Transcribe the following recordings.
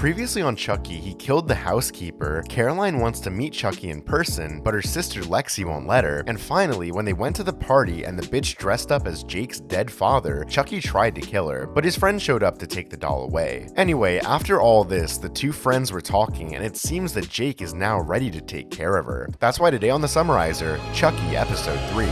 Previously on Chucky, he killed the housekeeper. Caroline wants to meet Chucky in person, but her sister Lexi won't let her. And finally, when they went to the party and the bitch dressed up as Jake's dead father, Chucky tried to kill her, but his friend showed up to take the doll away. Anyway, after all this, the two friends were talking, and it seems that Jake is now ready to take care of her. That's why today on the Summarizer, Chucky Episode 3.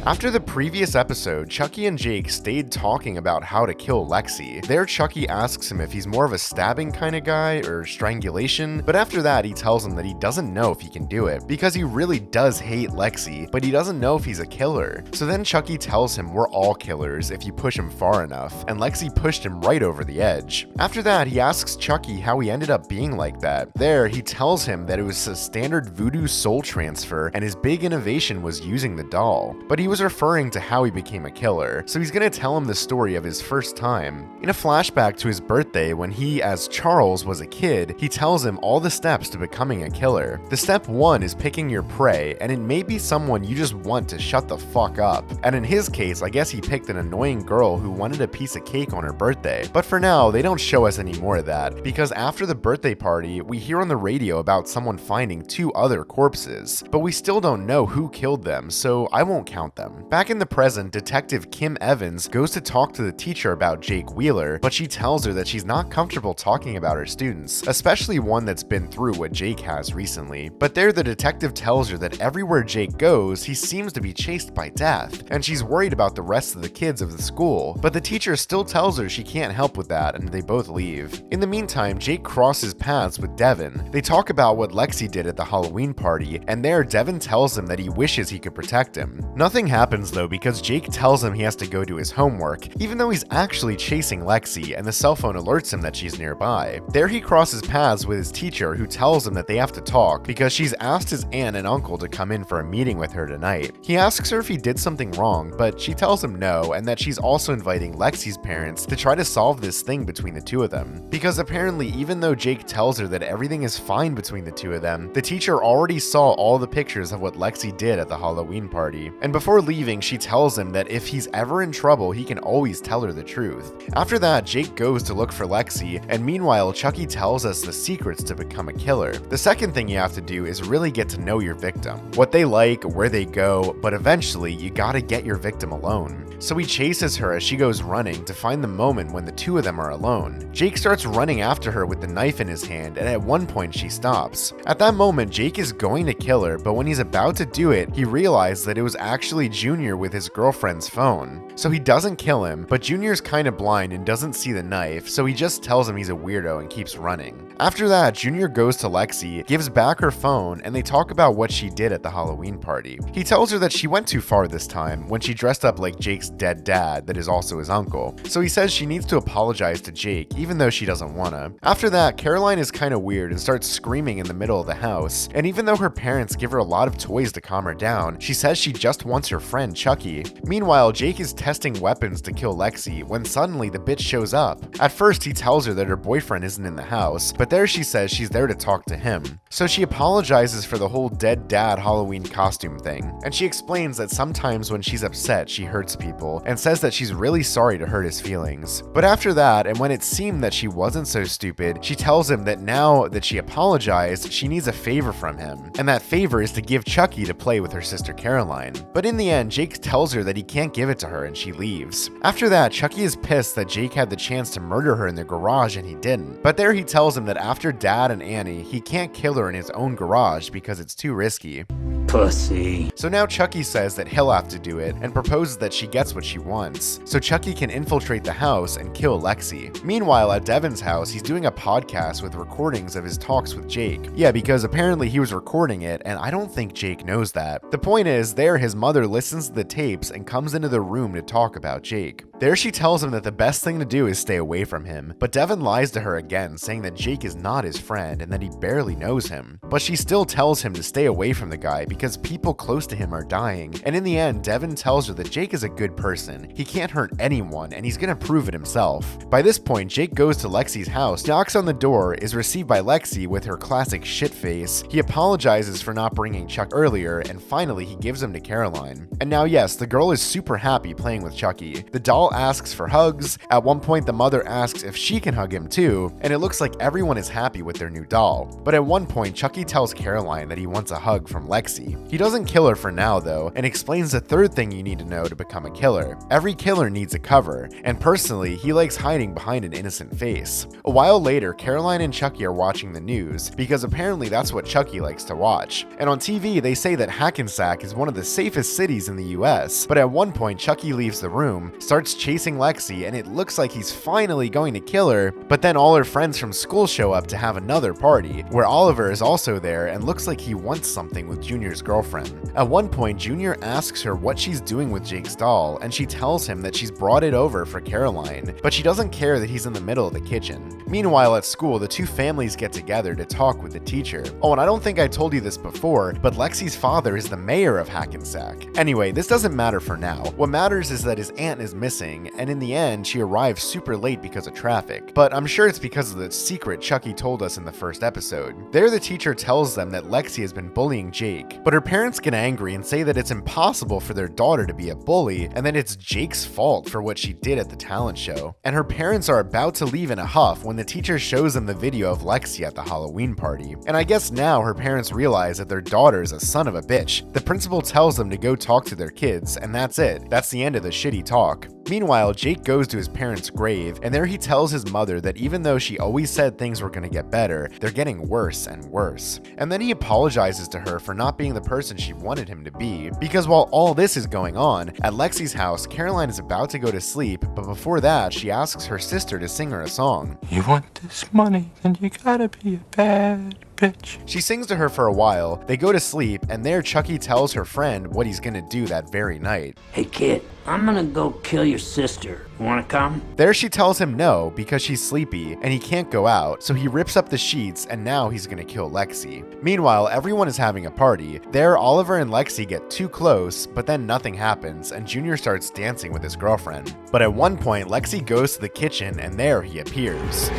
After the previous episode, Chucky and Jake stayed talking about how to kill Lexi. There, Chucky asks him if he's more of a stabbing kind of guy or strangulation, but after that, he tells him that he doesn't know if he can do it, because he really does hate Lexi, but he doesn't know if he's a killer. So then Chucky tells him we're all killers if you push him far enough, and Lexi pushed him right over the edge. After that, he asks Chucky how he ended up being like that. There, he tells him that it was a standard voodoo soul transfer, and his big innovation was using the doll. But he was referring to how he became a killer, so he's gonna tell him the story of his first time. In a flashback to his birthday when he, as Charles, was a kid, he tells him all the steps to becoming a killer. The step 1 is picking your prey, and it may be someone you just want to shut the fuck up. And in his case, I guess he picked an annoying girl who wanted a piece of cake on her birthday. But for now, they don't show us any more of that, because after the birthday party, we hear on the radio about someone finding 2 other corpses, but we still don't know who killed them, so I won't count them. Back in the present, Detective Kim Evans goes to talk to the teacher about Jake Wheeler, but she tells her that she's not comfortable talking about her students, especially one that's been through what Jake has recently. But there, the detective tells her that everywhere Jake goes, he seems to be chased by death, and she's worried about the rest of the kids of the school, but the teacher still tells her she can't help with that, and they both leave. In the meantime, Jake crosses paths with Devin. They talk about what Lexi did at the Halloween party, and there, Devin tells him that he wishes he could protect him. Nothing happens though, because Jake tells him he has to go do his homework, even though he's actually chasing Lexi, and the cell phone alerts him that she's nearby. There he crosses paths with his teacher, who tells him that they have to talk because she's asked his aunt and uncle to come in for a meeting with her tonight. He asks her if he did something wrong, but she tells him no, and that she's also inviting Lexi's parents to try to solve this thing between the two of them. Because apparently, even though Jake tells her that everything is fine between the two of them, the teacher already saw all the pictures of what Lexi did at the Halloween party. And before leaving, she tells him that if he's ever in trouble, he can always tell her the truth. After that, Jake goes to look for Lexi, and meanwhile, Chucky tells us the secrets to become a killer. The second thing you have to do is really get to know your victim, what they like, where they go, but eventually, you gotta get your victim alone. So he chases her as she goes running to find the moment when the two of them are alone. Jake starts running after her with the knife in his hand, and at one point she stops. At that moment, Jake is going to kill her, but when he's about to do it, he realized that it was actually Junior with his girlfriend's phone. So he doesn't kill him, but Junior's kind of blind and doesn't see the knife, so he just tells him he's a weirdo and keeps running. After that, Junior goes to Lexi, gives back her phone, and they talk about what she did at the Halloween party. He tells her that she went too far this time when she dressed up like Jake's dead dad that is also his uncle. So he says she needs to apologize to Jake, even though she doesn't wanna. After that, Caroline is kind of weird and starts screaming in the middle of the house, and even though her parents give her a lot of toys to calm her down, she says she just wants her friend Chucky. Meanwhile, Jake is testing weapons to kill Lexi when suddenly the bitch shows up. At first, he tells her that her boyfriend isn't in the house, but there she says she's there to talk to him. So she apologizes for the whole dead dad Halloween costume thing, and she explains that sometimes when she's upset, she hurts people, and says that she's really sorry to hurt his feelings. But after that, and when it seemed that she wasn't so stupid, she tells him that now that she apologized, she needs a favor from him, and that favor is to give Chucky to play with her sister Caroline. But in the end, Jake tells her that he can't give it to her, and she leaves. After that, Chucky is pissed that Jake had the chance to murder her in the garage and he didn't. But there he tells him that after Dad and Annie, he can't kill her in his own garage because it's too risky. Pussy. So now Chucky says that he'll have to do it and proposes that she gets what she wants, so Chucky can infiltrate the house and kill Lexi. Meanwhile, at Devin's house, he's doing a podcast with recordings of his talks with Jake. Yeah, because apparently he was recording it, and I don't think Jake knows that. The point is, there his mother listens to the tapes and comes into the room to talk about Jake. There she tells him that the best thing to do is stay away from him, but Devin lies to her again, saying that Jake is not his friend and that he barely knows him. But she still tells him to stay away from the guy because because people close to him are dying, and in the end, Devin tells her that Jake is a good person. He can't hurt anyone, and he's gonna prove it himself. By this point, Jake goes to Lexi's house, knocks on the door, is received by Lexi with her classic shit face. He apologizes for not bringing Chuck earlier, and finally he gives him to Caroline. And now yes, the girl is super happy playing with Chucky. The doll asks for hugs. At one point the mother asks if she can hug him too, and it looks like everyone is happy with their new doll. But at one point Chucky tells Caroline that he wants a hug from Lexi. He doesn't kill her for now though, and explains the third thing you need to know to become a killer. Every killer needs a cover, and personally he likes hiding behind an innocent face. A while later, Caroline and Chucky are watching the news, because apparently that's what Chucky likes to watch. And on TV they say that Hackensack is one of the safest cities in the US, but at one point Chucky leaves the room, starts chasing Lexi, and it looks like he's finally going to kill her, but then all her friends from school show up to have another party, where Oliver is also there and looks like he wants something with Junior's girlfriend. At one point, Junior asks her what she's doing with Jake's doll, and she tells him that she's brought it over for Caroline, but she doesn't care that he's in the middle of the kitchen. Meanwhile, at school, the two families get together to talk with the teacher. Oh, and I don't think I told you this before, but Lexi's father is the mayor of Hackensack. Anyway, this doesn't matter for now. What matters is that his aunt is missing, and in the end, she arrives super late because of traffic. But I'm sure it's because of the secret Chucky told us in the first episode. There, the teacher tells them that Lexi has been bullying Jake, but her parents get angry and say that it's impossible for their daughter to be a bully, and that it's Jake's fault for what she did at the talent show. And her parents are about to leave in a huff when the teacher shows them the video of Lexi at the Halloween party. And I guess now her parents realize that their daughter is a son of a bitch. The principal tells them to go talk to their kids, and that's it. That's the end of the shitty talk. Meanwhile, Jake goes to his parents' grave, and there he tells his mother that even though she always said things were gonna get better, they're getting worse and worse. And then he apologizes to her for not being the person she wanted him to be, because while all this is going on, at Lexi's house, Caroline is about to go to sleep, but before that, she asks her sister to sing her a song. You want this money, then you gotta be a bad bitch. She sings to her for a while, they go to sleep, and there Chucky tells her friend what he's gonna do that very night. Hey kid, I'm gonna go kill your sister. You wanna come? There she tells him no because she's sleepy and he can't go out, so he rips up the sheets and now he's gonna kill Lexi. Meanwhile, everyone is having a party. There, Oliver and Lexi get too close, but then nothing happens and Junior starts dancing with his girlfriend. But at one point, Lexi goes to the kitchen and there he appears.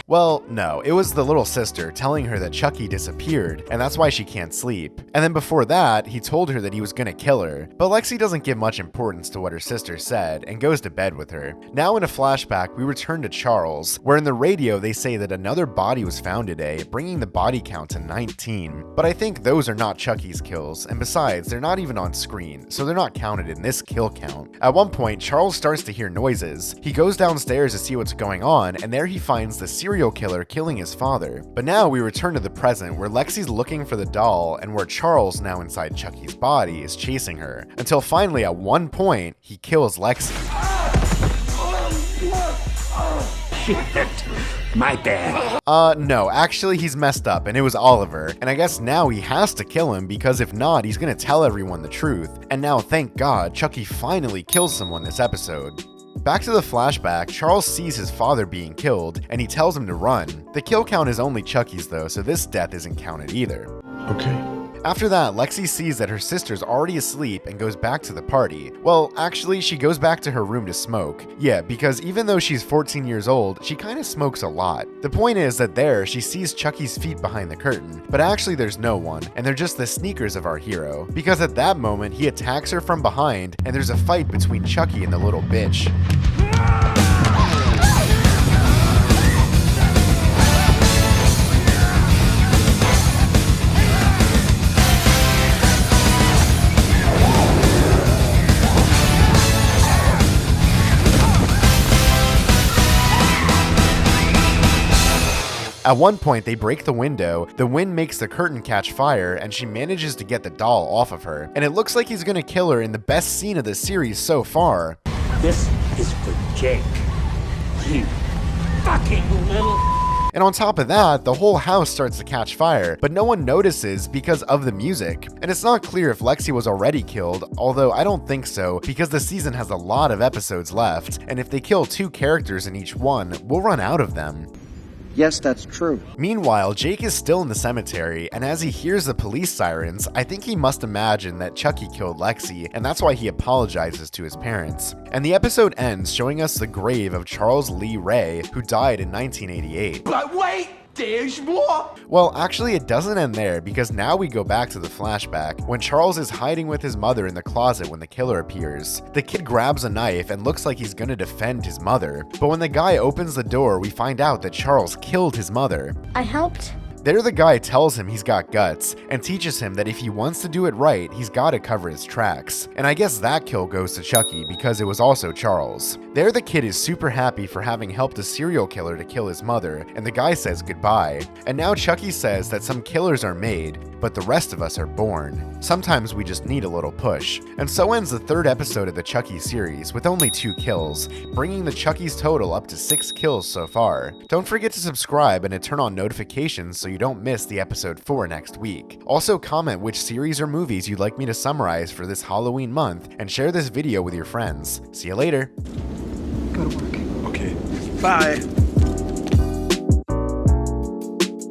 Well, no, it was the little sister telling her that Chucky disappeared, and that's why she can't sleep. And then before that, he told her that he was gonna kill her. But Lexi doesn't give much importance to what her sister said, and goes to bed with her. Now in a flashback, we return to Charles, where in the radio they say that another body was found today, bringing the body count to 19. But I think those are not Chucky's kills, and besides, they're not even on screen, so they're not counted in this kill count. At one point, Charles starts to hear noises. He goes downstairs to see what's going on, and there he finds the serial killer killing his father. But now we return to the present, where Lexi's looking for the doll and where Charles, now inside Chucky's body, is chasing her, until finally at one point he kills Lexi. Shit, my bad. No, actually he's messed up and it was Oliver, and I guess now he has to kill him because if not, he's gonna tell everyone the truth. And now, thank God, Chucky finally kills someone this episode. Back to the flashback, Charles sees his father being killed, and he tells him to run. The kill count is only Chucky's though, so this death isn't counted either. Okay. After that, Lexi sees that her sister's already asleep and goes back to the party. Well, actually, she goes back to her room to smoke. Yeah, because even though she's 14 years old, she kinda smokes a lot. The point is that there, she sees Chucky's feet behind the curtain, but actually there's no one, and they're just the sneakers of our hero. Because at that moment, he attacks her from behind, and there's a fight between Chucky and the little bitch. At one point, they break the window, the wind makes the curtain catch fire, and she manages to get the doll off of her. And it looks like he's gonna kill her in the best scene of the series so far. This is for Jake. You fucking little... And on top of that, the whole house starts to catch fire, but no one notices because of the music. And it's not clear if Lexi was already killed, although I don't think so, because the season has a lot of episodes left, and if they kill 2 characters in each one, we'll run out of them. Yes, that's true. Meanwhile, Jake is still in the cemetery, and as he hears the police sirens, I think he must imagine that Chucky killed Lexi, and that's why he apologizes to his parents. And the episode ends showing us the grave of Charles Lee Ray, who died in 1988. But wait, there's more! Well, actually it doesn't end there, because now we go back to the flashback, when Charles is hiding with his mother in the closet when the killer appears. The kid grabs a knife and looks like he's gonna defend his mother, but when the guy opens the door, we find out that Charles killed his mother. I helped. There the guy tells him he's got guts, and teaches him that if he wants to do it right, he's gotta cover his tracks. And I guess that kill goes to Chucky because it was also Charles. There the kid is super happy for having helped a serial killer to kill his mother, and the guy says goodbye. And now Chucky says that some killers are made, but the rest of us are born. Sometimes we just need a little push. And so ends the third episode of the Chucky series, with only 2 kills, bringing the Chucky's total up to 6 kills so far. Don't forget to subscribe and to turn on notifications so you don't miss the episode 4 next week. Also comment which series or movies you'd like me to summarize for this Halloween month, and share this video with your friends. See you later. Go to work. Okay. Bye.